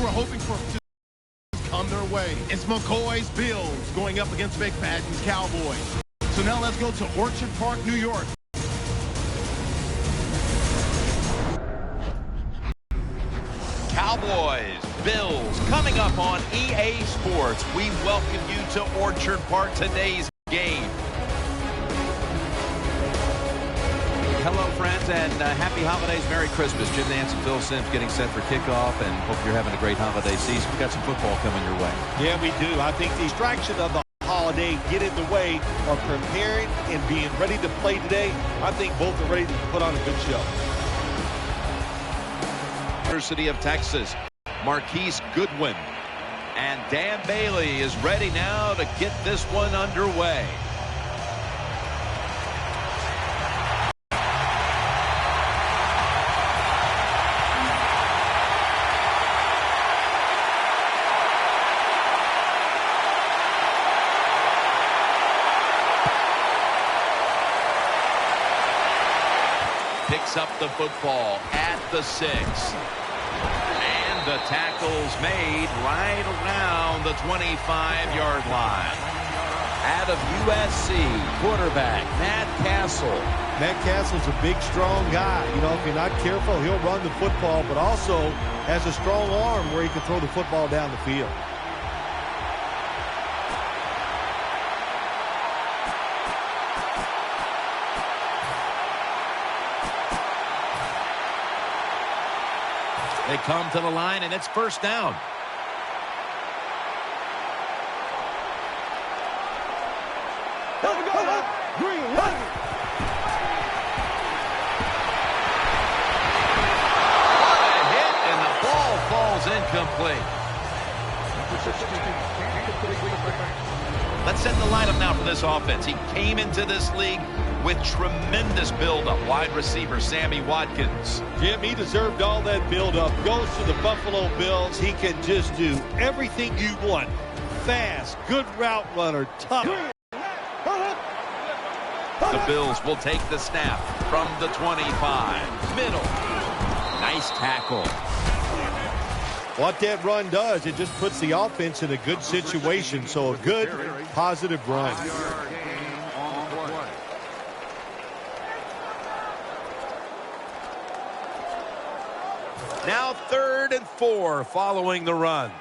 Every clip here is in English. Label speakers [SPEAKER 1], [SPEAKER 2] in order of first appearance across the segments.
[SPEAKER 1] who are hoping for to come their way. It's McCoy's Bills going up against McFadden's Cowboys. So now let's go to Orchard Park, New York.
[SPEAKER 2] Cowboys, Bills, coming up on EA Sports. We welcome you to Orchard Park, today's game. Hello, friends, and happy holidays. Merry Christmas. Jim Nance and Phil Simms getting set for kickoff, and hope you're having a great holiday season. We've got some football coming your way.
[SPEAKER 3] Yeah, we do. I think the distraction of the holiday get in the way of preparing and being ready to play today. I think both are ready to put on a good show.
[SPEAKER 2] University of Texas, Marquise Goodwin, and Dan Bailey is ready now to get this one underway. Picks up the football at the 6. And the tackle's made right around the 25-yard line. Out of USC, quarterback Matt Castle.
[SPEAKER 3] Matt Castle's a big, strong guy. You know, if you're not careful, he'll run the football, but also has a strong arm where he can throw the football down the field.
[SPEAKER 2] They come to the line, and it's first down. What a hit, and the ball falls incomplete. Let's set the lineup now for this offense. He came into this league with tremendous buildup. Wide receiver Sammy Watkins.
[SPEAKER 3] Jim, he deserved all that buildup. Goes to the Buffalo Bills. He can just do everything you want. Fast, good route runner, tough.
[SPEAKER 2] The Bills will take the snap from the 25. Middle. Nice tackle.
[SPEAKER 3] What that run does, it just puts the offense in a good situation. So a good, positive run.
[SPEAKER 2] Now 3rd and 4 following the run.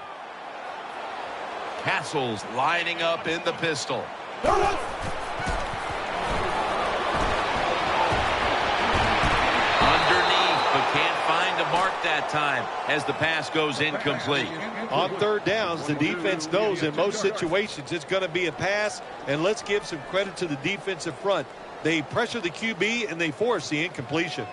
[SPEAKER 2] Castle's lining up in the pistol. Underneath, but can't find a mark that time as the pass goes incomplete.
[SPEAKER 3] On 3rd downs, the defense knows in most situations it's going to be a pass, and let's give some credit to the defensive front. They pressure the QB, and they force the incompletion.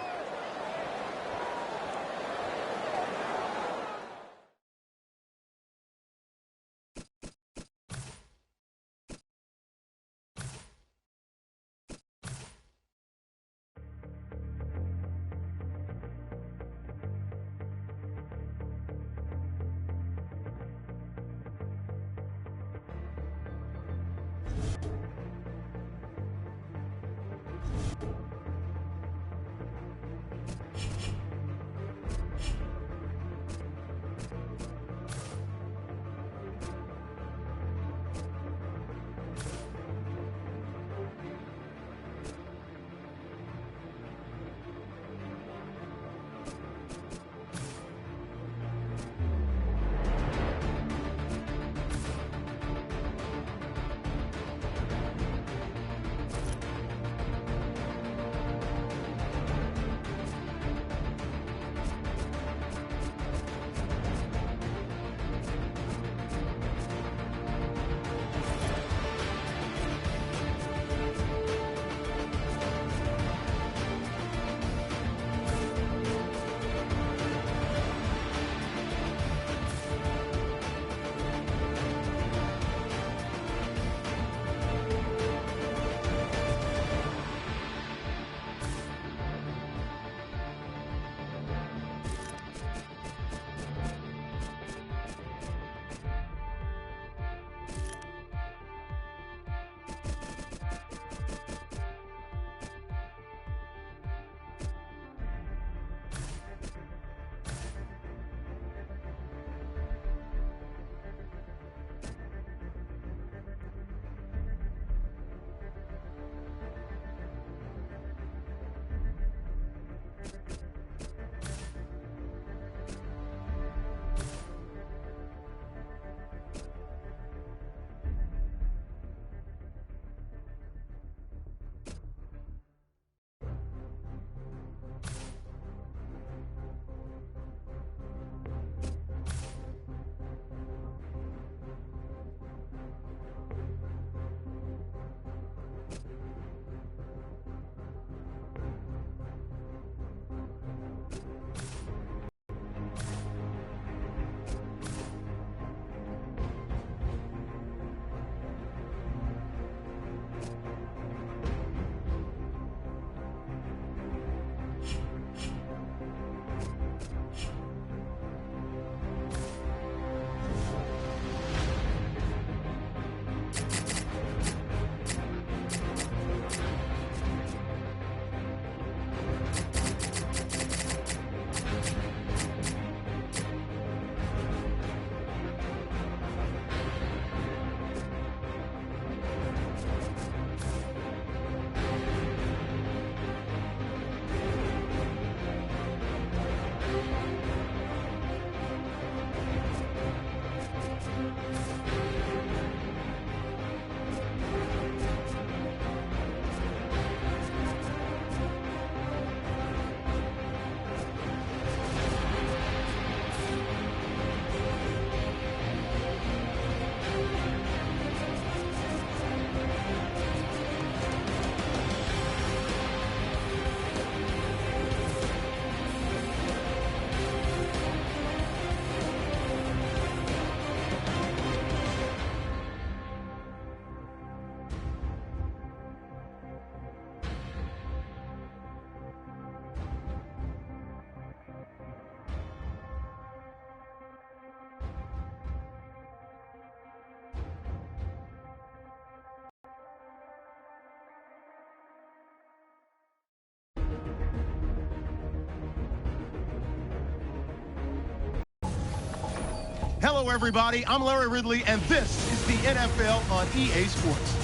[SPEAKER 1] Hello, everybody. I'm Larry Ridley, and this is the NFL on EA Sports.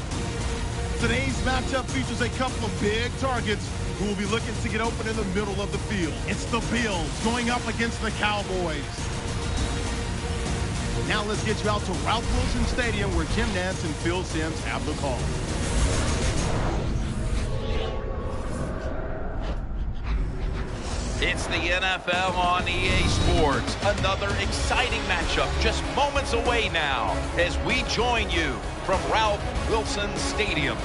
[SPEAKER 1] Today's matchup features a couple of big targets who will be looking to get open in the middle of the field. It's the Bills going up against the Cowboys. Now let's get you out to Ralph Wilson Stadium, where Jim Nantz and Phil Simms have the call.
[SPEAKER 2] It's the NFL on EA Sports. Another exciting matchup just moments away now as we join you from Ralph Wilson Stadium.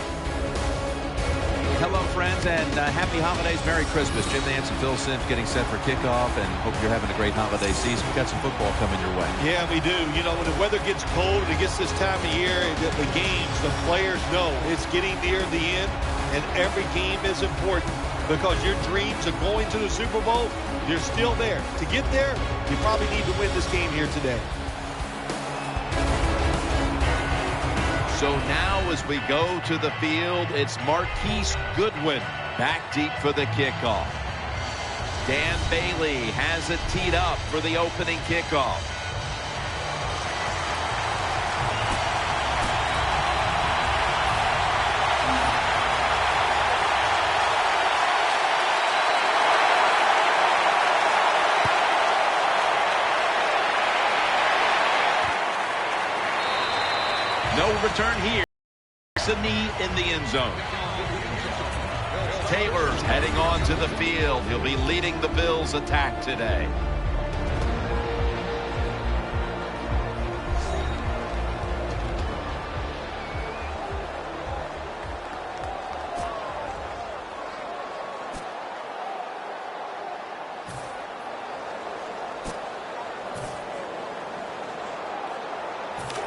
[SPEAKER 4] Hello, friends, and happy holidays. Merry Christmas. Jim Nantz and Phil Simms getting set for kickoff, and hope you're having a great holiday season. We've got some football coming your way.
[SPEAKER 3] Yeah, we do. You know, when the weather gets cold and it gets this time of year, the games, the players know it's getting near the end, and every game is important because your dreams of going to the Super Bowl, you're still there. To get there, you probably need to win this game here today.
[SPEAKER 2] So now as we go to the field, it's Marquise Goodwin back deep for the kickoff. Dan Bailey has it teed up for the opening kickoff. No return here. It's a knee in the end zone. Taylor's heading on to the field. He'll be leading the Bills' attack today.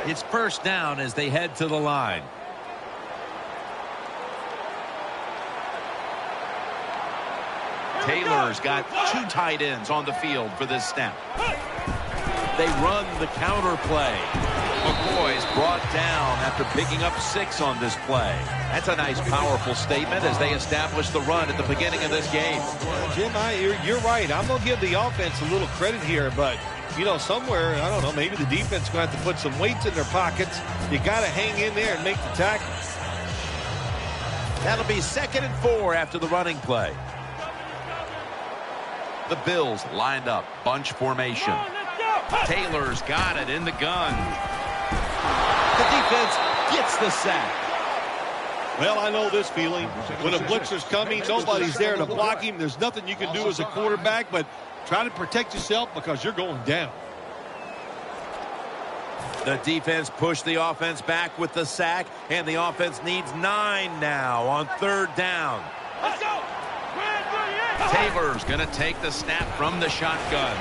[SPEAKER 4] It's first down as they head to the line.
[SPEAKER 2] Taylor's got two tight ends on the field for this snap. They run the counter play. McCoy's brought down after picking up 6 on this play. That's a nice, powerful statement as they establish the run at the beginning of this game.
[SPEAKER 3] Jim, you're right. I'm going to give the offense a little credit here, but you know, somewhere, I don't know, maybe the defense is going to have to put some weights in their pockets. You got to hang in there and make the tackle.
[SPEAKER 2] That'll be 2nd and 4 after the running play. The Bills lined up, bunch formation. Taylor's got it in the gun. The defense gets the sack.
[SPEAKER 3] Well, I know this feeling. When a blitzer's coming, nobody's there to block him. There's nothing you can do as a quarterback, but try to protect yourself because you're going down.
[SPEAKER 2] The defense pushed the offense back with the sack, and the offense needs 9 now on 3rd down.
[SPEAKER 5] Let's go.
[SPEAKER 2] Taylor's going to take the snap from the shotgun.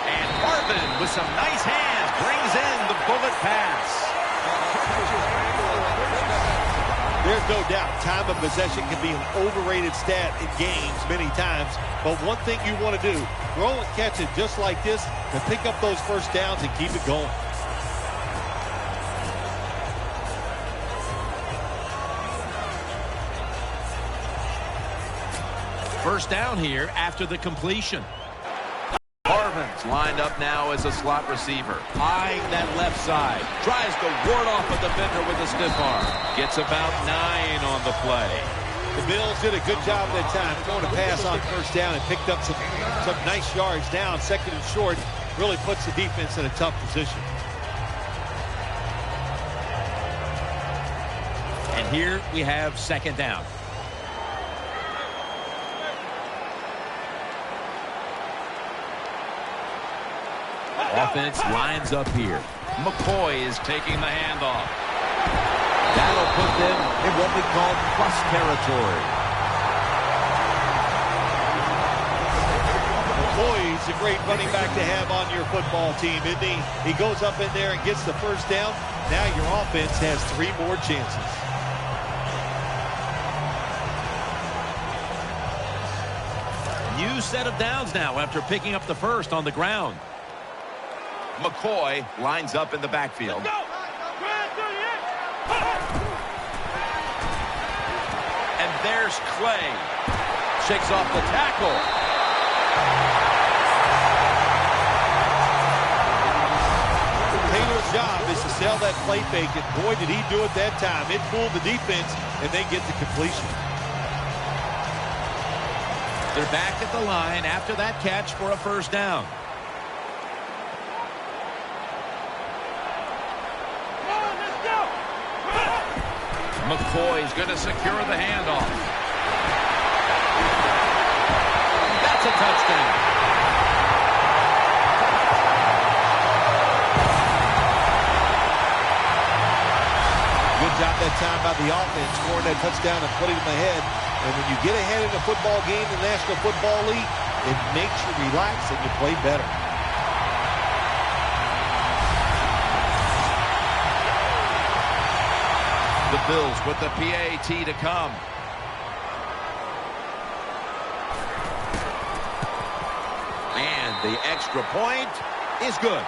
[SPEAKER 2] And Marvin with some nice hands brings in the bullet pass.
[SPEAKER 3] There's no doubt time of possession can be an overrated stat in games many times. But one thing you want to do, throw and catch it just like this to pick up those first downs and keep it going.
[SPEAKER 4] First down here after the completion.
[SPEAKER 2] Marvin's lined up now as a slot receiver. Eyeing that left side. Tries to ward off a defender with a stiff arm. Gets about 9 on the play.
[SPEAKER 3] The Bills did a good job that time throwing a pass on first down and picked up some nice yards down. 2nd and short really puts the defense in a tough position.
[SPEAKER 4] And here we have 2nd down. Offense lines up here.
[SPEAKER 2] McCoy is taking the handoff.
[SPEAKER 4] That'll put them in what we call plus territory.
[SPEAKER 3] McCoy's a great running back to have on your football team, isn't he? He goes up in there and gets the first down. Now your offense has 3 more chances.
[SPEAKER 4] New set of downs now after picking up the first on the ground.
[SPEAKER 2] McCoy lines up in the backfield. And there's Clay. Shakes off the tackle.
[SPEAKER 3] sell that play fake, and boy, did he do it that time. It fooled the defense, and they get the completion.
[SPEAKER 2] They're back at the line after that catch for a first down. McCoy's going to secure the handoff. That's a touchdown.
[SPEAKER 3] Good job that time by the offense, scoring that touchdown and putting them ahead. And when you get ahead in a football game in the National Football League, it makes you relax and you play better.
[SPEAKER 2] The Bills with the PAT to come. And the extra point is good.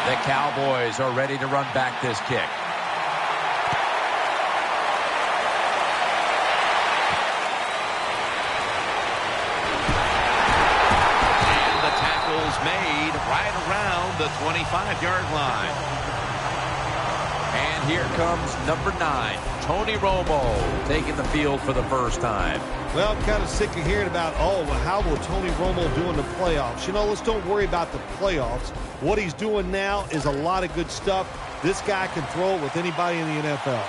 [SPEAKER 2] The Cowboys are ready to run back this kick. Made right around the 25-yard line.
[SPEAKER 4] And here comes number 9, Tony Romo, taking the field for the first time.
[SPEAKER 3] Well, I'm kind of sick of hearing about, oh, well, how will Tony Romo do in the playoffs? You know, let's don't worry about the playoffs. What he's doing now is a lot of good stuff. This guy can throw it with anybody in the NFL.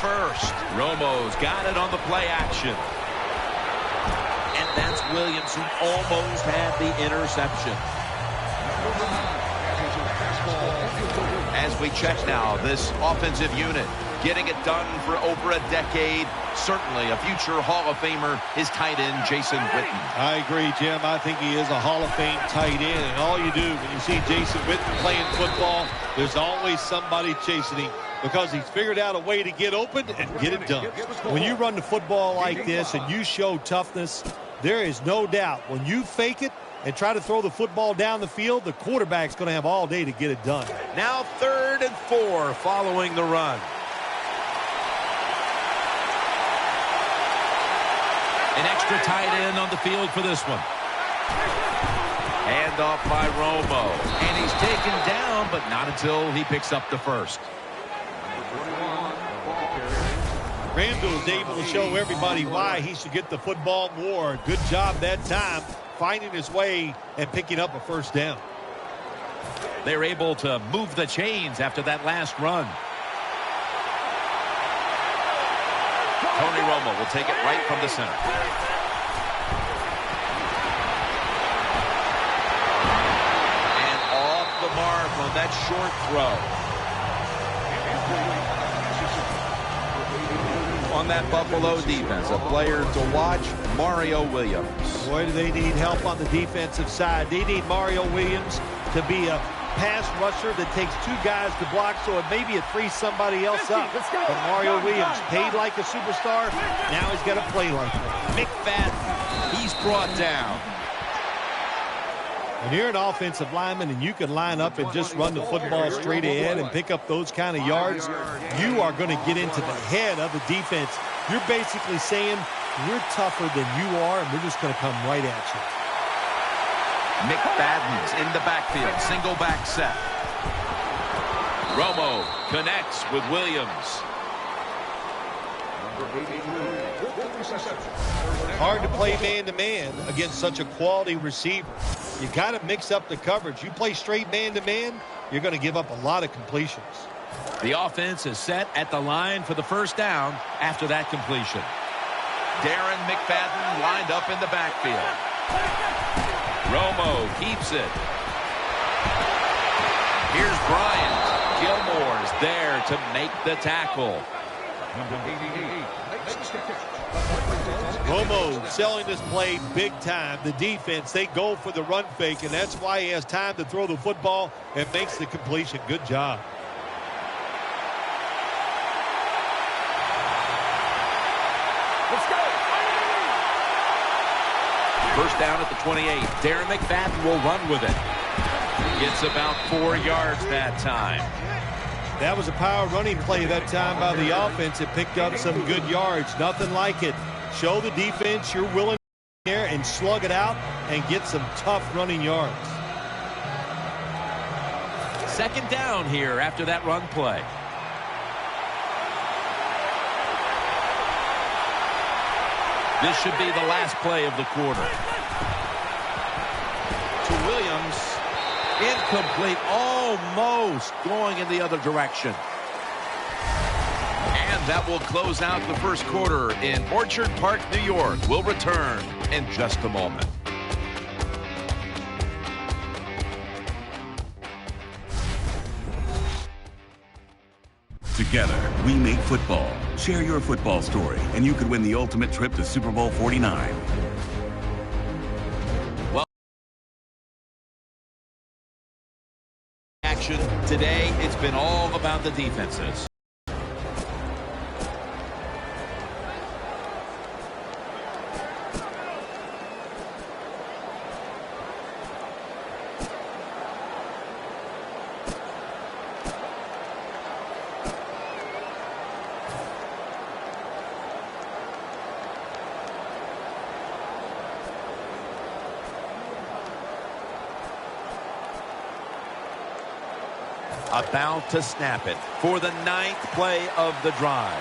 [SPEAKER 2] First, Romo's got it on the play action. And that's Williams, who almost had the interception. As we check now, this offensive unit getting it done for over a decade. Certainly a future Hall of Famer is tight end Jason Witten.
[SPEAKER 3] I agree, Jim. I think he is a Hall of Fame tight end. And all you do when you see Jason Witten playing football, there's always somebody chasing him, because he's figured out a way to get open and get it done. When you run the football like this and you show toughness, there is no doubt when you fake it and try to throw the football down the field, the quarterback's going to have all day to get it done.
[SPEAKER 2] Now 3rd and 4 following the run. An extra tight end on the field for this one. Hand off by Romo. And he's taken down, but not until he picks up the first.
[SPEAKER 3] Randall is able to show everybody why he should get the football more. Good job that time, finding his way and picking up a first down.
[SPEAKER 2] They're able to move the chains after that last run. Tony Romo will take it right from the center. And off the mark on that short throw. On that Buffalo defense, a player to watch, Mario Williams.
[SPEAKER 3] Boy, do they need help on the defensive side. They need Mario Williams to be a pass rusher that takes 2 guys to block, so maybe it frees somebody else up. But Mario Williams, paid like a superstar, now he's got to play like one.
[SPEAKER 2] McFadden, he's brought down.
[SPEAKER 3] When you're an offensive lineman and you can line up and just run the football straight ahead and pick up those kind of yards, you are going to get into the head of the defense. You're basically saying, we're tougher than you are, and we're just going to come right at you.
[SPEAKER 2] McFadden's in the backfield, single back set. Romo connects with Williams.
[SPEAKER 3] Hard to play man-to-man against such a quality receiver. You got to mix up the coverage. You play straight man-to-man, you're going to give up a lot of completions.
[SPEAKER 2] The offense is set at the line for the first down after that completion. Darren McFadden lined up in the backfield. Romo keeps it. Here's Bryant. Gilmore's there to make the tackle.
[SPEAKER 3] Romo selling this play big time. The defense, they go for the run fake, and that's why he has time to throw the football and makes the completion. Good job.
[SPEAKER 2] First down at the 28. Darren McFadden will run with it. Gets about 4 yards that time.
[SPEAKER 3] That was a power running play that time by the offense. It picked up some good yards. Nothing like it. Show the defense you're willing to there and slug it out and get some tough running yards.
[SPEAKER 2] Second down here after that run play. This should be the last play of the quarter. To Williams. Incomplete. Almost going in the other direction. And that will close out the first quarter in Orchard Park, New York. We'll return in just a moment.
[SPEAKER 5] Together, we make football. Share your football story, and you could win the ultimate trip to Super Bowl 49.
[SPEAKER 2] Well, action today, it's been all about the defenses. About to snap it for the 9th play of the drive.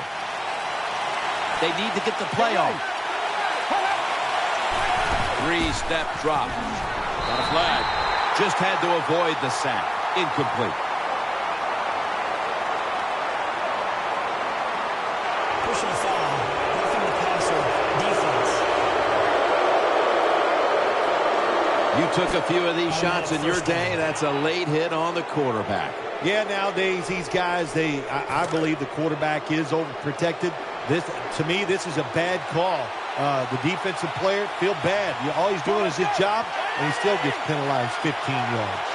[SPEAKER 2] They need to get the play off. 3-step drop. Got a flag. Just had to avoid the sack. Incomplete.
[SPEAKER 6] Pushing the foul. Roughing the passer. Defense.
[SPEAKER 2] You took a few of these shots in your day. That's a late hit on the quarterback.
[SPEAKER 3] Yeah, nowadays these guys, I believe the quarterback is overprotected. To me, this is a bad call. The defensive player feel bad. All he's doing is his job, and he still gets penalized 15 yards.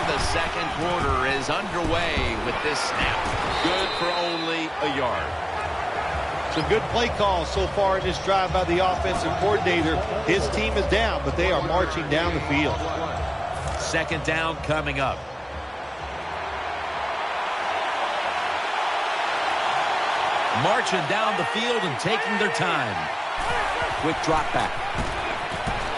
[SPEAKER 2] The second quarter is underway with this snap. Good for only a yard.
[SPEAKER 3] Some good play calls so far in this drive by the offensive coordinator. His team is down, but they are marching down the field.
[SPEAKER 2] Second down coming up. Marching down the field and taking their time. Quick drop back.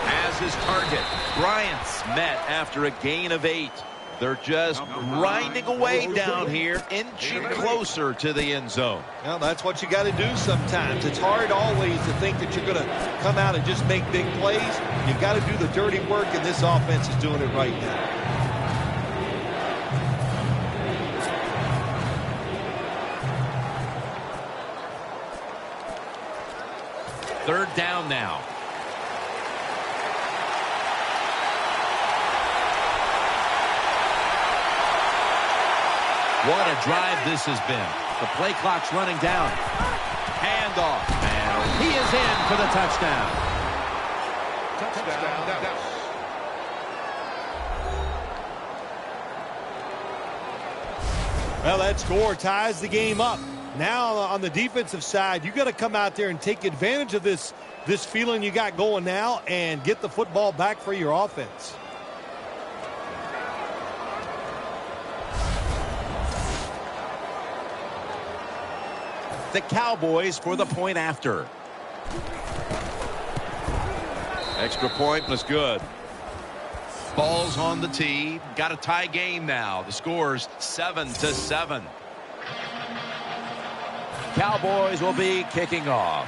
[SPEAKER 2] As his target, Bryant's met after a gain of 8. They're just grinding away down here, inching closer to the end zone.
[SPEAKER 3] Well, that's what you got to do sometimes. It's hard always to think that you're going to come out and just make big plays. You've got to do the dirty work, and this offense is doing it right now.
[SPEAKER 2] Third down now. What a drive this has been. The play clock's running down. Handoff. And he is in for the touchdown. Touchdown.
[SPEAKER 3] Well, that score ties the game up. Now on the defensive side, you got to come out there and take advantage of this feeling you got going now and get the football back for your offense.
[SPEAKER 2] The Cowboys for the point after. Extra point was good. Ball's on the tee. Got a tie game now. The score's 7-7. Cowboys will be kicking off.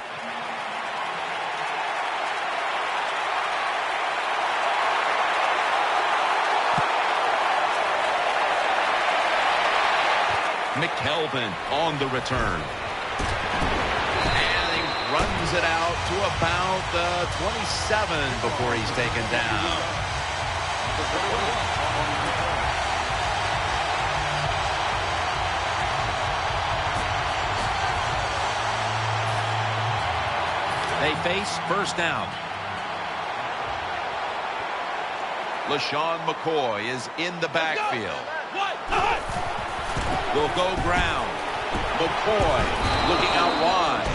[SPEAKER 2] McKelvin on the return. And he runs it out to about the 27 before he's taken down. They face first down. LaShawn McCoy is in the backfield. Will go ground. McCoy looking out wide.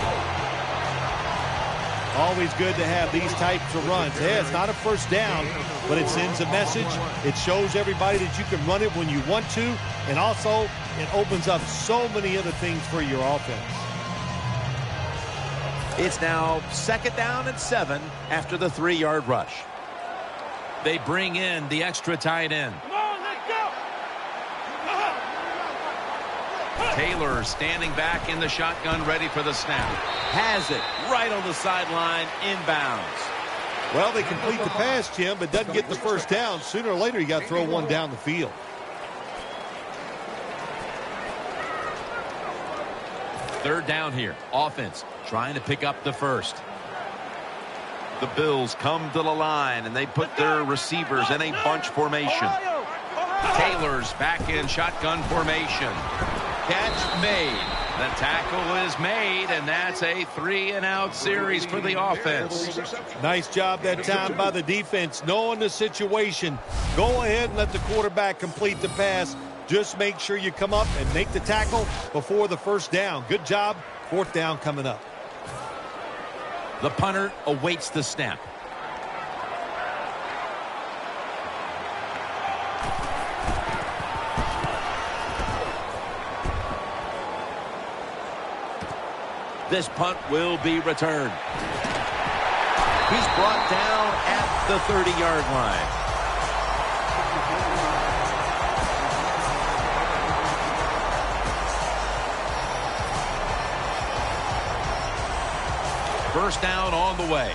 [SPEAKER 3] Always good to have these types of runs. Yeah, it's not a first down, but it sends a message. It shows everybody that you can run it when you want to, and also it opens up so many other things for your offense.
[SPEAKER 4] It's now 2nd down and 7 after the 3-yard rush. They bring in the extra tight end.
[SPEAKER 2] Taylor standing back in the shotgun, ready for the snap.
[SPEAKER 4] Has it right on the sideline, inbounds.
[SPEAKER 3] Well, they complete the pass, Jim, but doesn't get the first down. Sooner or later, you got to throw one down the field.
[SPEAKER 4] Third down here. Offense trying to pick up the first.
[SPEAKER 2] The Bills come to the line, and they put their receivers in a bunch formation. Taylor's back in shotgun formation. Catch made. The tackle is made, and that's a 3-and-out series for the offense.
[SPEAKER 3] Nice job that time by the defense, knowing the situation. Go ahead and let the quarterback complete the pass. Just make sure you come up and make the tackle before the first down. Good job. 4th down coming up.
[SPEAKER 4] The punter awaits the snap. This punt will be returned. He's brought down at the 30-yard line. First down on the way.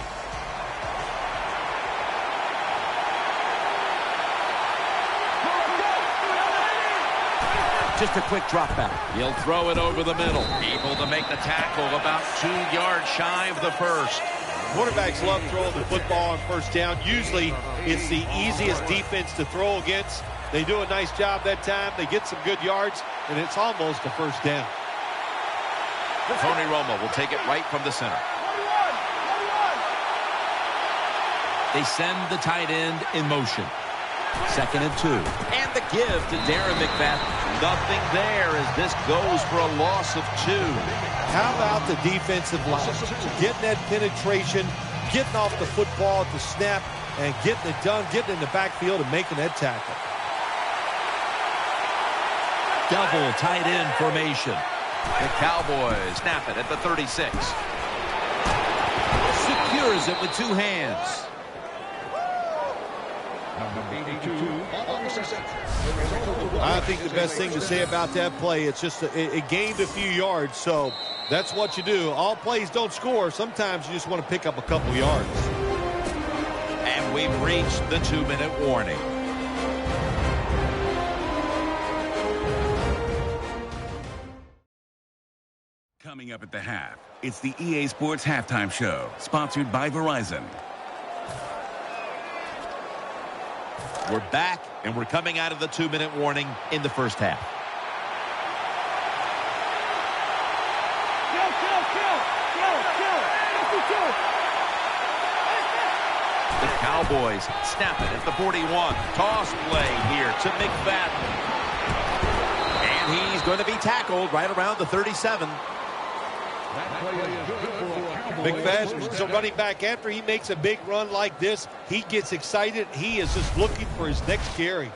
[SPEAKER 4] Just a quick drop back.
[SPEAKER 2] He'll throw it over the middle. Able to make the tackle about 2 yards shy of the first.
[SPEAKER 3] Quarterbacks love throwing the football on first down. Usually it's the easiest defense to throw against. They do a nice job that time. They get some good yards, and it's almost a first down.
[SPEAKER 2] Tony Romo will take it right from the center.
[SPEAKER 4] They send the tight end in motion. 2nd and 2. And the give to Darren McFadden.
[SPEAKER 2] Nothing there as this goes for a loss of 2.
[SPEAKER 3] How about the defensive line? Getting that penetration, getting off the football at the snap, and getting it done, getting in the backfield and making that tackle.
[SPEAKER 4] Double tight end formation.
[SPEAKER 2] The Cowboys snap it at the 36.
[SPEAKER 4] Secures it with 2 hands.
[SPEAKER 3] I think the best thing to say about that play, it's just it gained a few yards, so that's what you do. All plays don't score. Sometimes you just want to pick up a couple yards.
[SPEAKER 2] And we've reached the 2-minute warning.
[SPEAKER 5] Coming up at the half, it's the EA Sports Halftime Show, sponsored by Verizon.
[SPEAKER 4] We're back, and we're coming out of the 2-minute warning in the first half.
[SPEAKER 2] The Cowboys snap it at the 41. Toss play here to McFadden.
[SPEAKER 4] And he's going to be tackled right around the 37.
[SPEAKER 3] McFadden's a running back. After he makes a big run like this, he gets excited. He is just looking for his next carry.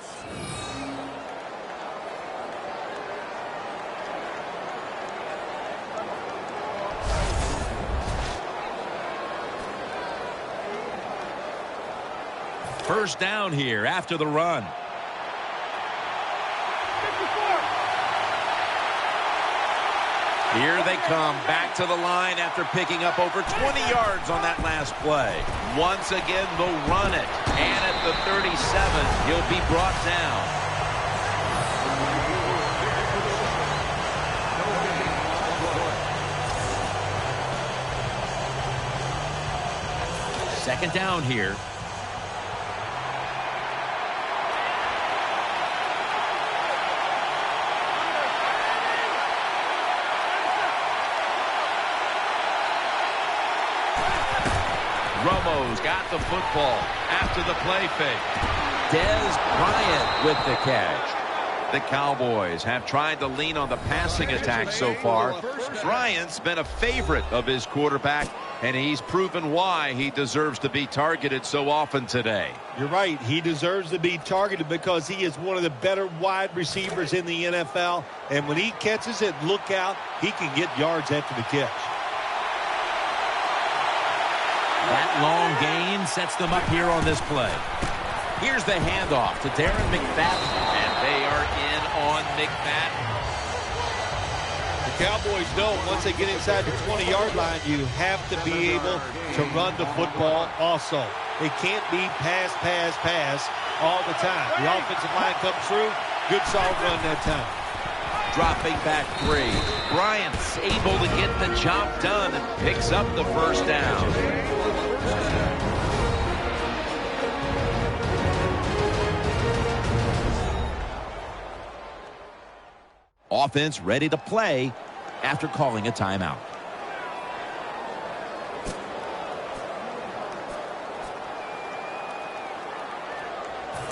[SPEAKER 4] First down here after the run. Here they come back to the line after picking up over 20 yards on that last play.
[SPEAKER 2] Once again, they'll run it. And at the 37, he'll be brought down.
[SPEAKER 4] Second down here.
[SPEAKER 2] Romo's got the football after the play fake.
[SPEAKER 4] Dez Bryant with the catch.
[SPEAKER 2] The Cowboys have tried to lean on the passing attack so far. Bryant's been a favorite of his quarterback, and he's proven why he deserves to be targeted so often today.
[SPEAKER 3] You're right. He deserves to be targeted because he is one of the better wide receivers in the NFL. And when he catches it, look out, he can get yards after the catch.
[SPEAKER 4] That long gain sets them up here on this play. Here's the handoff to Darren McFadden.
[SPEAKER 2] And they are in on McFadden.
[SPEAKER 3] The Cowboys know once they get inside the 20-yard line, you have to be able to run the football also. It can't be pass, pass, pass all the time. The offensive line comes through. Good solid run that time.
[SPEAKER 2] Dropping back 3. Bryant's able to get the job done and picks up the first down.
[SPEAKER 4] Offense ready to play after calling a timeout.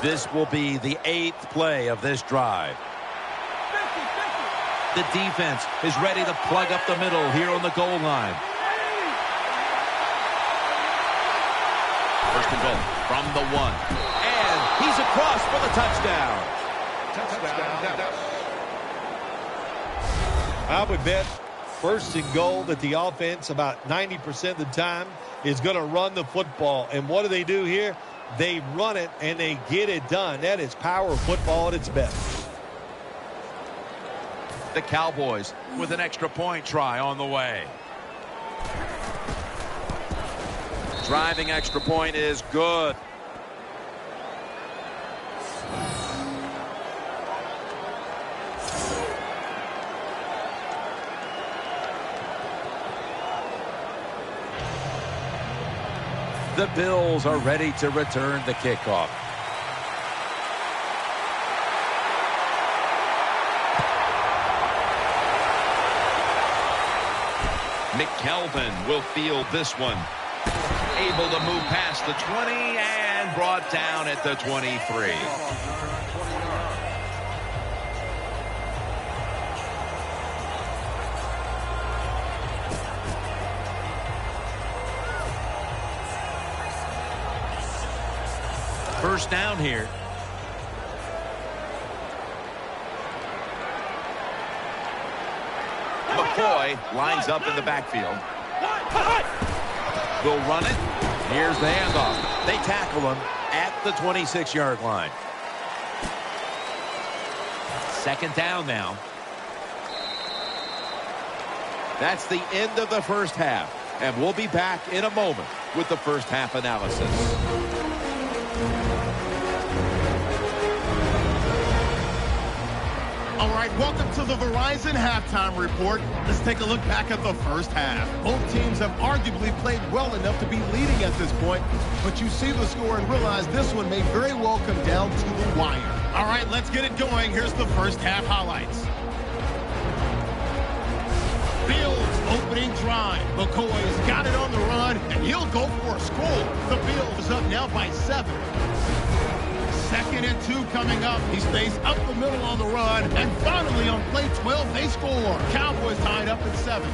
[SPEAKER 4] This will be the 8th play of this drive. The defense is ready to plug up the middle here on the goal line.
[SPEAKER 2] First and goal from the 1.
[SPEAKER 4] And he's across for the touchdown.
[SPEAKER 3] I would bet first and goal that the offense about 90% of the time is going to run the football. And what do they do here? They run it and they get it done. That is power football at its best.
[SPEAKER 2] The Cowboys with an extra point try on the way. Driving extra point is good.
[SPEAKER 4] The Bills are ready to return the kickoff.
[SPEAKER 2] McKelvin will field this one. Able to move past the 20 and brought down at the 23.
[SPEAKER 4] First down here.
[SPEAKER 2] McCoy lines up in the backfield.
[SPEAKER 4] Will run it. Here's the handoff. They tackle him at the 26-yard line. Second down now. That's the end of the first half. And we'll be back in a moment with the first half analysis.
[SPEAKER 1] All right, welcome to the Verizon Halftime Report. Let's take a look back at the first half. Both teams have arguably played well enough to be leading at this point, but you see the score and realize this one may very well come down to the wire. All right, let's get it going. Here's the first half highlights. Bills opening drive. McCoy's got it on the run, and he'll go for a score. The Bills up now by 7. Second and 2 coming up. He stays up the middle on the run. And finally on play 12, they score. Cowboys tied up at 7.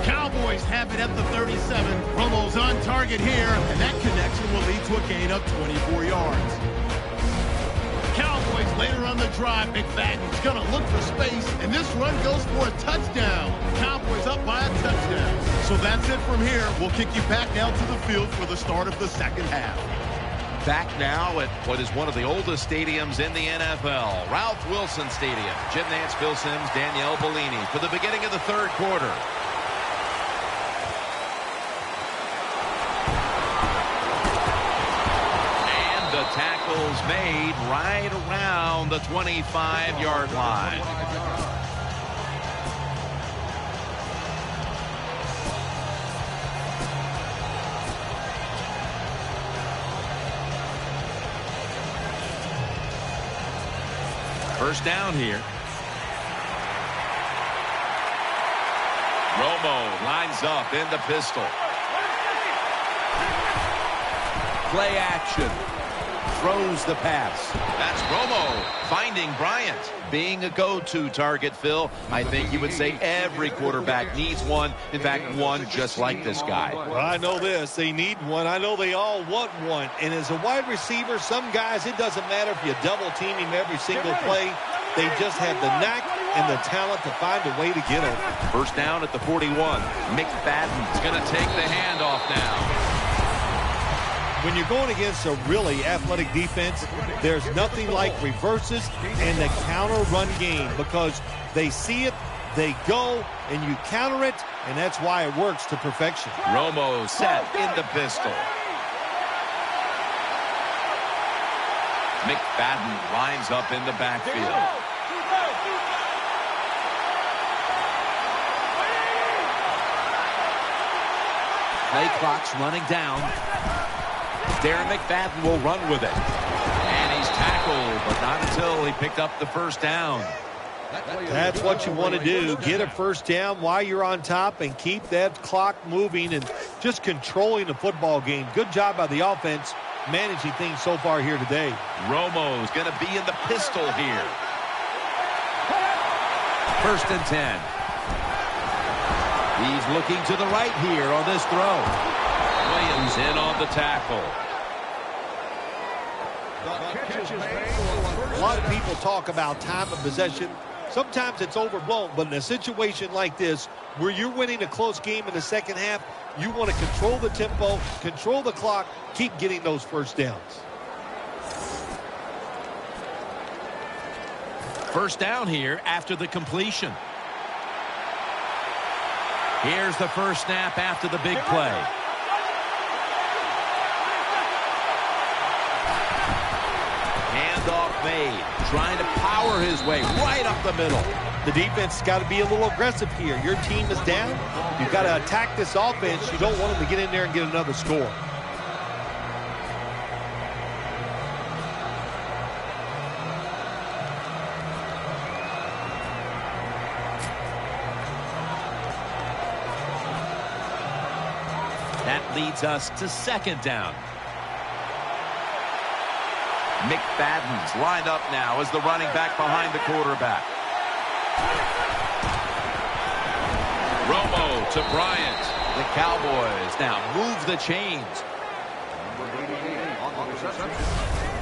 [SPEAKER 1] Cowboys have it at the 37. Romo's on target here. And that connection will lead to a gain of 24 yards. Cowboys later on the drive. McFadden's going to look for space. And this run goes for a touchdown. Cowboys up by a touchdown. So that's it from here. We'll kick you back down to the field for the start of the second half.
[SPEAKER 2] Back now at what is one of the oldest stadiums in the NFL, Ralph Wilson Stadium. Jim Nance, Phil Simms, Danielle Bellini for the beginning of the third quarter. And the tackle's made right around the 25-yard line.
[SPEAKER 4] First down here.
[SPEAKER 2] Romo lines up in the pistol.
[SPEAKER 4] Play action. Throws the pass.
[SPEAKER 2] That's Romo finding Bryant.
[SPEAKER 4] Being a go-to target, Phil, I think you would say every quarterback needs one. In fact, one just like this guy.
[SPEAKER 3] Well, I know this. They need one. I know they all want one. And as a wide receiver, some guys, it doesn't matter if you double team him every single play. They just have the knack and the talent to find a way to get him.
[SPEAKER 4] First down at the 41. McFadden's
[SPEAKER 2] Going to take the handoff now.
[SPEAKER 3] When you're going against a really athletic defense, there's nothing like reverses and the counter run game because they see it, they go, and you counter it, and that's why it works to perfection.
[SPEAKER 2] Romo set in the pistol. McFadden lines up in the backfield.
[SPEAKER 4] Play clock's running down. Darren McFadden will run with it.
[SPEAKER 2] And he's tackled, but not until he picked up the first down.
[SPEAKER 3] That's what you want to do. Get a first down while you're on top and keep that clock moving and just controlling the football game. Good job by the offense managing things so far here today.
[SPEAKER 2] Romo's going to be in the pistol here.
[SPEAKER 4] First and 10. He's looking to the right here on this throw.
[SPEAKER 2] Williams in on the tackle.
[SPEAKER 3] A lot of people talk about time of possession. Sometimes it's overblown, but in a situation like this, where you're winning a close game in the second half, you want to control the tempo, control the clock, keep getting those first downs.
[SPEAKER 4] First down here after the completion. Here's the first snap after the big play. Handoff made. Trying to power his way right up the middle.
[SPEAKER 3] The defense has got to be a little aggressive here. Your team is down. You've got to attack this offense. You don't want them to get in there and get another score.
[SPEAKER 4] That leads us to second down. McFadden's lined up now as the running back behind the quarterback.
[SPEAKER 2] Romo to Bryant.
[SPEAKER 4] The Cowboys now move the chains.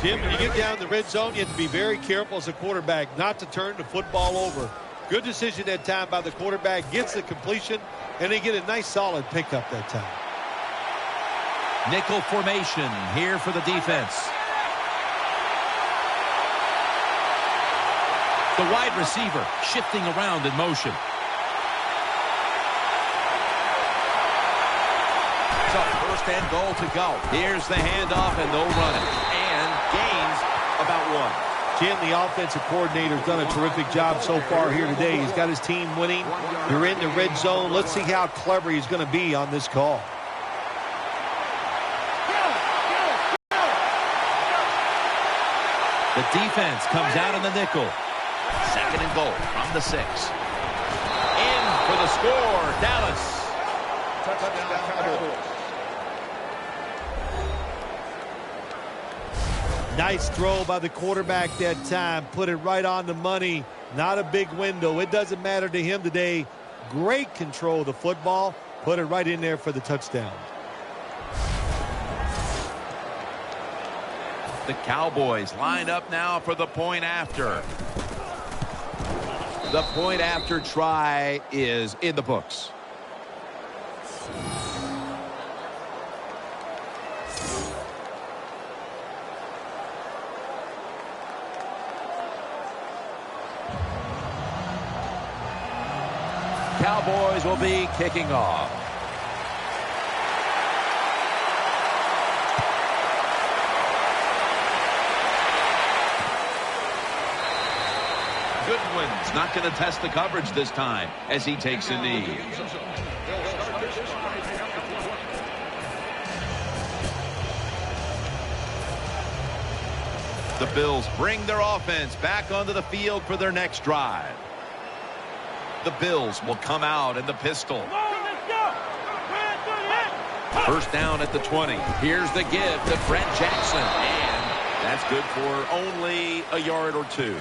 [SPEAKER 3] Jim, when you get down the red zone, you have to be very careful as a quarterback not to turn the football over. Good decision that time by the quarterback. Gets the completion, and they get a nice solid pickup that time.
[SPEAKER 4] Nickel formation here for the defense. The wide receiver shifting around in motion. So first and goal to go. Here's the handoff, and they'll run it. And gains about one.
[SPEAKER 3] Jim, the offensive coordinator, has done a terrific job so far here today. He's got his team winning. They're in the red zone. Let's see how clever he's going to be on this call.
[SPEAKER 4] The defense comes out in the nickel. Second and goal from the 6. In for the score, Dallas.
[SPEAKER 3] Nice throw by the quarterback that time. Put it right on the money. Not a big window. It doesn't matter to him today. Great control of the football. Put it right in there for the touchdown.
[SPEAKER 4] The Cowboys line up now for the point after. The point after try is in the books. Cowboys will be kicking off.
[SPEAKER 2] Goodwin's not going to test the coverage this time as he takes a knee. The Bills bring their offense back onto the field for their next drive. The Bills will come out in the pistol. First down at the 20. Here's the give to Brent Jackson. And that's good for only a yard or two.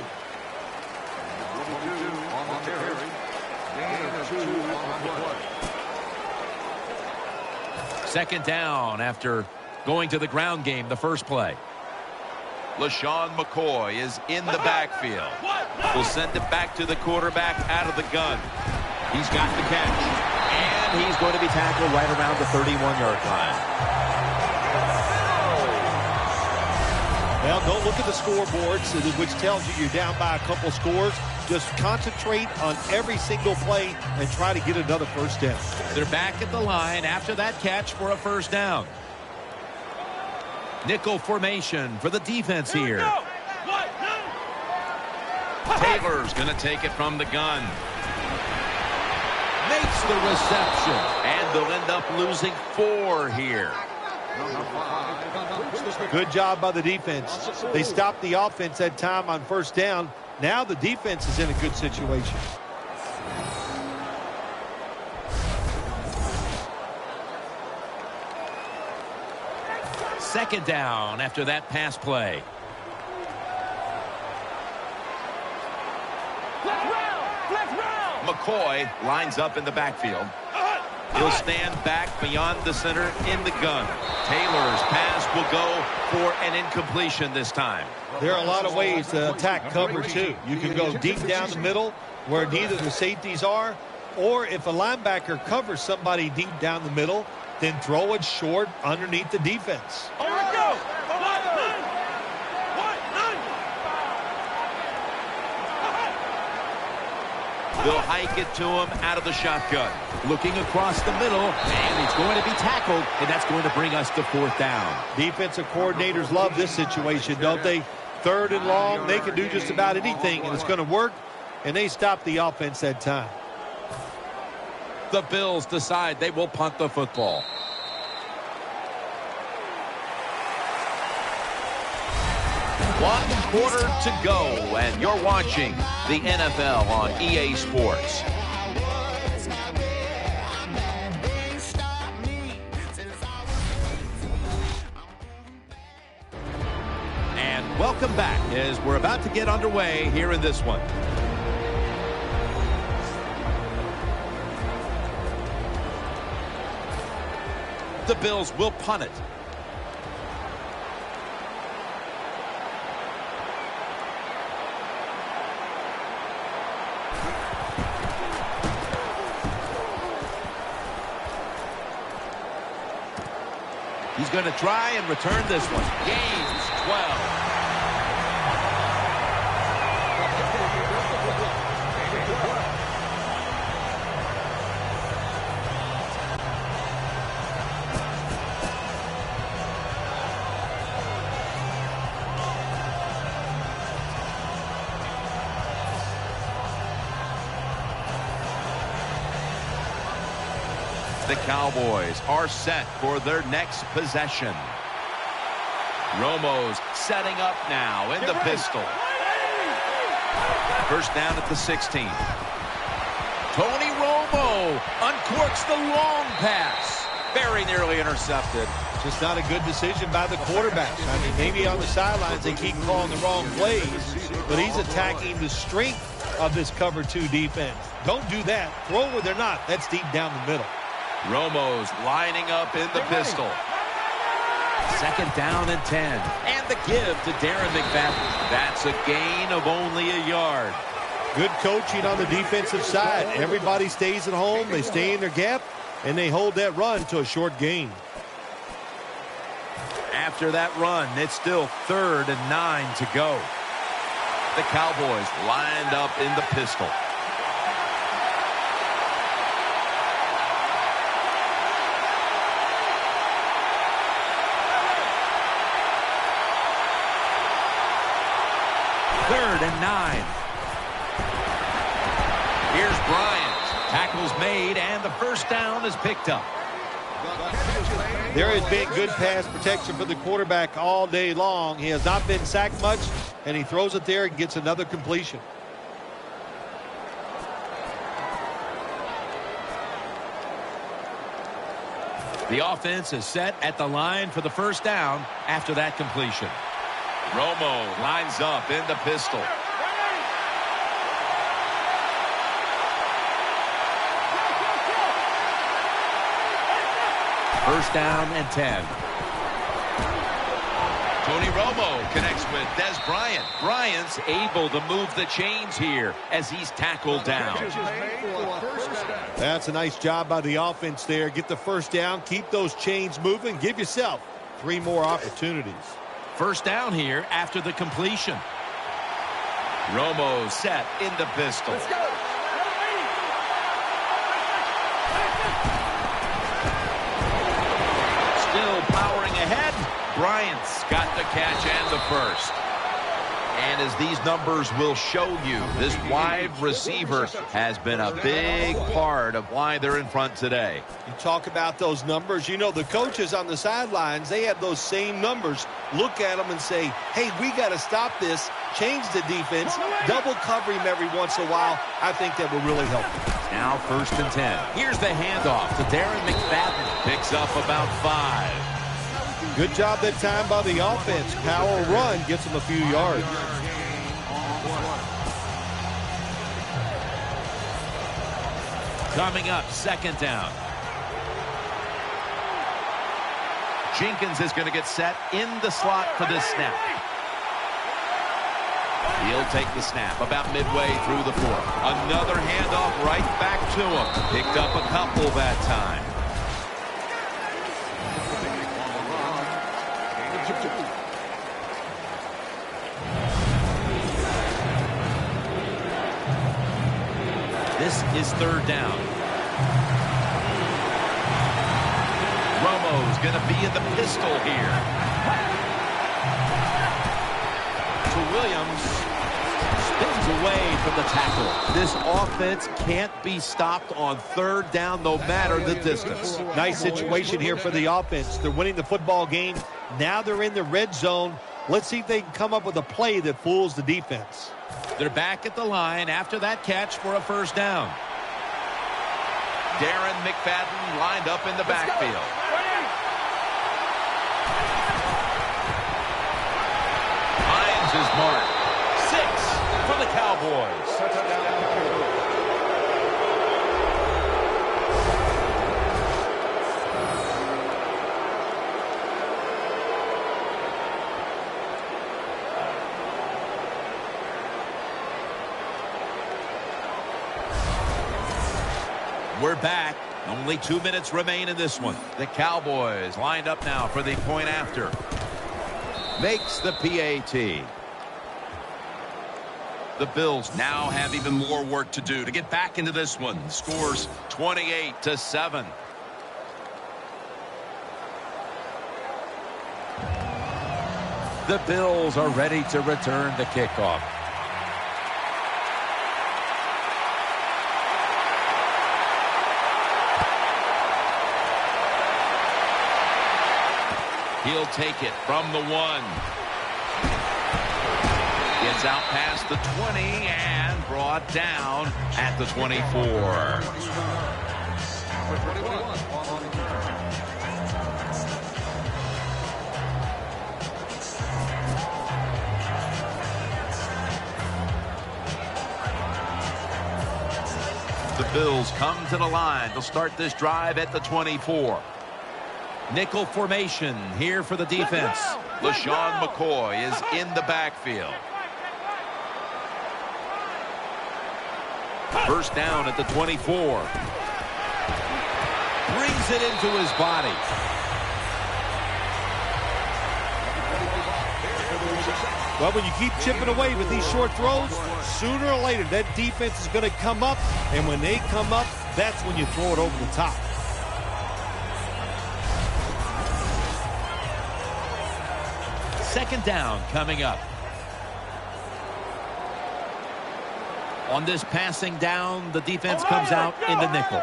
[SPEAKER 2] Second down after going to the ground game the first play. LaShawn McCoy is in the backfield. We'll send it back to the quarterback out of the gun. He's got the catch.
[SPEAKER 4] And he's going to be tackled right around the 31-yard line.
[SPEAKER 3] Well, don't look at the scoreboards, which tells you you're down by a couple scores. Just concentrate on every single play and try to get another first down.
[SPEAKER 2] They're back at the line after that catch for a first down. Nickel formation for the defense here. Taylor's going to take it from the gun. Makes the reception. And they'll end up losing 4 here.
[SPEAKER 3] Good job by the defense. They stopped the offense that time on first down. Now the defense is in a good situation.
[SPEAKER 2] Second down after that pass play. McCoy lines up in the backfield. He'll stand back beyond the center in the gun. Taylor's pass will go for an incompletion this time.
[SPEAKER 3] There are a lot of ways to attack cover, too. You can go deep down the middle where neither the safeties are, or if a linebacker covers somebody deep down the middle, then throw it short underneath the defense.
[SPEAKER 2] They'll hike it to him out of the shotgun. Looking across the middle, and he's going to be tackled, and that's going to bring us to fourth down.
[SPEAKER 3] Defensive coordinators love this situation, don't they? Third and long, they can do just about anything, and it's going to work, and they stop the offense that time.
[SPEAKER 2] The Bills decide they will punt the football. One quarter to go, and you're watching the NFL on EA Sports. And welcome back as we're about to get underway here in this one. The Bills will punt it. He's going to try and return this one. Gains 12. The Cowboys are set for their next possession. Romo's setting up now in the pistol. First down at the 16. Tony Romo uncorks the long pass. Very nearly intercepted.
[SPEAKER 3] Just not a good decision by the quarterback. I mean, maybe on the sidelines they keep calling the wrong plays, but he's attacking the strength of this cover 2 defense. Don't do that. Throw where they're not. That's deep down the middle.
[SPEAKER 2] Romo's lining up in the pistol. Second down and 10. And the give to Darren McFadden. That's a gain of only a yard.
[SPEAKER 3] Good coaching on the defensive side. Everybody stays at home. They stay in their gap, and they hold that run to a short gain.
[SPEAKER 2] After that run, it's still 3rd and 9 to go. The Cowboys lined up in the pistol. Third and 9. Here's Bryant. Tackles made, and the first down is picked up.
[SPEAKER 3] There has been good pass protection for the quarterback all day long. He has not been sacked much, and he throws it there and gets another completion.
[SPEAKER 4] The offense is set at the line for the first down after that completion.
[SPEAKER 2] Romo lines up in the pistol.
[SPEAKER 4] First down and 10.
[SPEAKER 2] Tony Romo connects with Des Bryant. Bryant's able to move the chains here as he's tackled down.
[SPEAKER 3] That's a nice job by the offense there. Get the first down, keep those chains moving, give yourself 3 more opportunities.
[SPEAKER 4] First down here after the completion.
[SPEAKER 2] Romo set in the pistol.
[SPEAKER 6] Let's go.
[SPEAKER 2] Still powering ahead. Bryant's got the catch and the first. And as these numbers will show you, this wide receiver has been a big part of why they're in front today.
[SPEAKER 3] You talk about those numbers. You know, the coaches on the sidelines, they have those same numbers. Look at them and say, hey, we got to stop this, change the defense, double cover him every once in a while. I think that will really help him.
[SPEAKER 4] Now first and 10. Here's the handoff to Darren McFadden.
[SPEAKER 2] Picks up about 5.
[SPEAKER 3] Good job that time by the offense. Power run gets him a few yards.
[SPEAKER 4] Coming up, second down.
[SPEAKER 2] Jenkins is going to get set in the slot for this snap. He'll take the snap about midway through the 4th. Another handoff right back to him. Picked up a couple that time.
[SPEAKER 4] This is third down.
[SPEAKER 2] Romo's going to be in the pistol here.
[SPEAKER 4] To Williams. Spins away from the tackle.
[SPEAKER 2] This offense can't be stopped on third down no matter the distance.
[SPEAKER 3] Nice situation here for the offense. They're winning the football game. Now they're in the red zone. Let's see if they can come up with a play that fools the defense.
[SPEAKER 4] They're back at the line after that catch for a first down.
[SPEAKER 2] Darren McFadden lined up in the backfield. Hines is marked. 6 for the Cowboys.
[SPEAKER 4] We're back. Only 2 minutes remain in this one.
[SPEAKER 2] The Cowboys lined up now for the point after. Makes the PAT. The Bills now have even more work to do to get back into this one. Scores 28-7.
[SPEAKER 4] The Bills are ready to return the kickoff.
[SPEAKER 2] He'll take it from the 1. Gets out past the 20 and brought down at the 24. The Bills come to the line to start this drive at the 24.
[SPEAKER 4] Nickel formation here for the defense.
[SPEAKER 2] LaShawn McCoy is in the backfield.
[SPEAKER 4] First down at the 24. Brings it into his body.
[SPEAKER 3] Well, when you keep chipping away with these short throws, sooner or later that defense is going to come up, and when they come up, that's when you throw it over the top.
[SPEAKER 4] Second down coming up. On this passing down, the defense comes out in the nickel.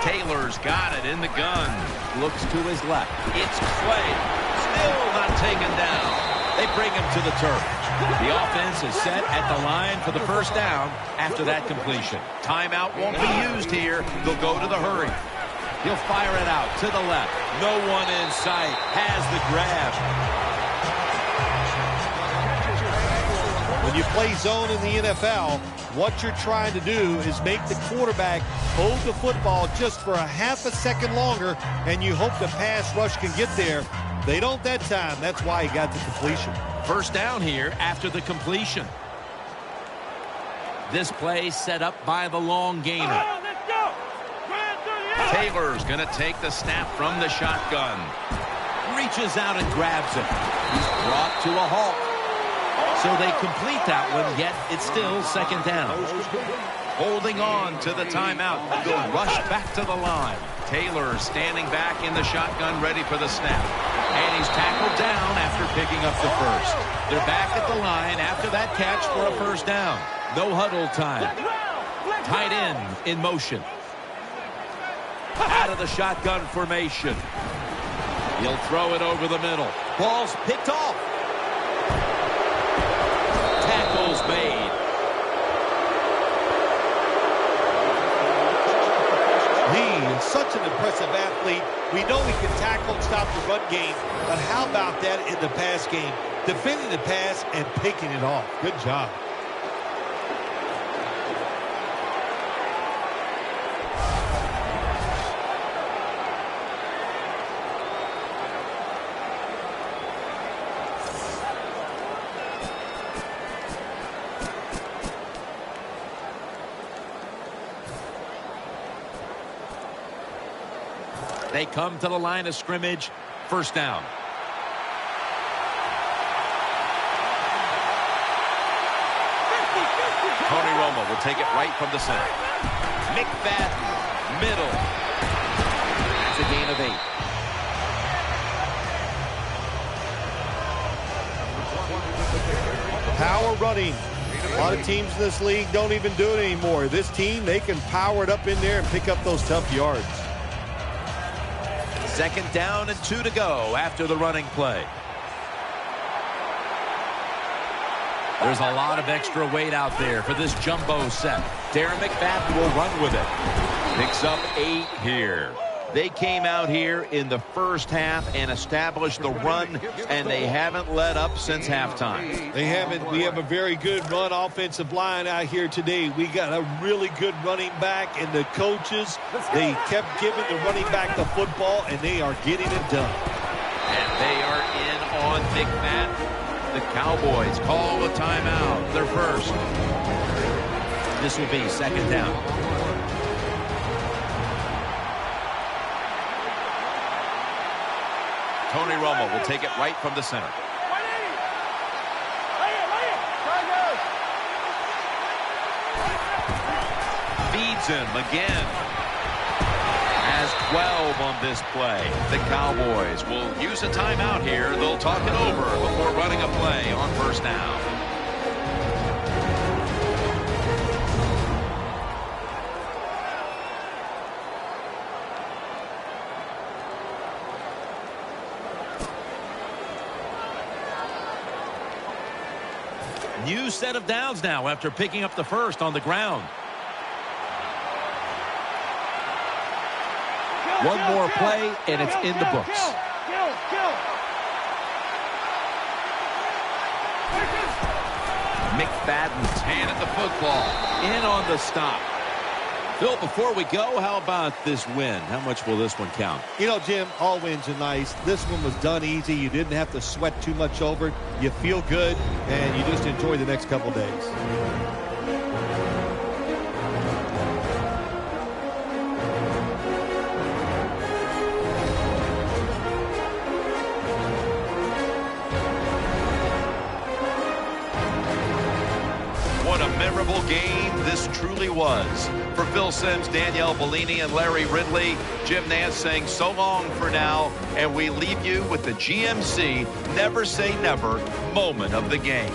[SPEAKER 2] Taylor's got it in the gun.
[SPEAKER 4] Looks to his left.
[SPEAKER 2] It's Clay. Still not taken down.
[SPEAKER 4] They bring him to the turf. The offense is set at the line for the first down after that completion.
[SPEAKER 2] Timeout won't be used here. They'll go to the hurry.
[SPEAKER 4] He'll fire it out to the left. No one in sight. Has the grab.
[SPEAKER 3] When you play zone in the NFL, what you're trying to do is make the quarterback hold the football just for a half a second longer, and you hope the pass rush can get there. They don't that time. That's why he got the completion.
[SPEAKER 4] First down here after the completion. This play set up by the long gainer.
[SPEAKER 2] Taylor's going to take the snap from the shotgun.
[SPEAKER 4] Reaches out and grabs it. He's brought to a halt. So they complete that one, yet it's still second down.
[SPEAKER 2] Holding on to the timeout. They'll rush back to the line. Taylor standing back in the shotgun, ready for the snap.
[SPEAKER 4] And he's tackled down after picking up the first. They're back at the line after that catch for a first down. No huddle time. Tight end in motion. Out of the shotgun formation. He'll throw it over the middle. Ball's picked off. Tackles made.
[SPEAKER 3] He is such an impressive athlete. We know he can tackle and stop the run game, but how about that in the pass game? Defending the pass and picking it off. Good job.
[SPEAKER 4] They come to the line of scrimmage. First down.
[SPEAKER 2] Tony Romo will take it right from the center. McFadden, middle.
[SPEAKER 4] That's a gain of 8.
[SPEAKER 3] Power running. A lot of teams in this league don't even do it anymore. This team, they can power it up in there and pick up those tough yards.
[SPEAKER 4] Second down and 2 to go after the running play. There's a lot of extra weight out there for this jumbo set. Darren McFadden will run with it.
[SPEAKER 2] Picks up 8 here. They came out here in the first half and established the run, and they haven't let up since halftime.
[SPEAKER 3] They haven't. We have a very good run offensive line out here today. We got a really good running back, and the coaches, they kept giving the running back the football, and they are getting it done.
[SPEAKER 2] And they are in on McFadden. The Cowboys call a timeout. Their first.
[SPEAKER 4] This will be second down.
[SPEAKER 2] Tony Romo will take it right from the center. Feeds him again. Has 12 on this play. The Cowboys will use a timeout here. They'll talk it over before running a play on first down.
[SPEAKER 4] New set of downs now after picking up the first on the ground. One more play, and it's in the books.
[SPEAKER 2] McFadden's hand at the football.
[SPEAKER 4] In on the stop. Phil, before we go, how about this win? How much will this one count?
[SPEAKER 3] You know, Jim, all wins are nice. This one was done easy. You didn't have to sweat too much over it. You feel good, and you just enjoy the next couple days.
[SPEAKER 2] What a memorable game this truly was. For Phil Simms, Danielle Bellini, and Larry Ridley, Jim Nance saying so long for now, and we leave you with the GMC Never Say Never moment of the game.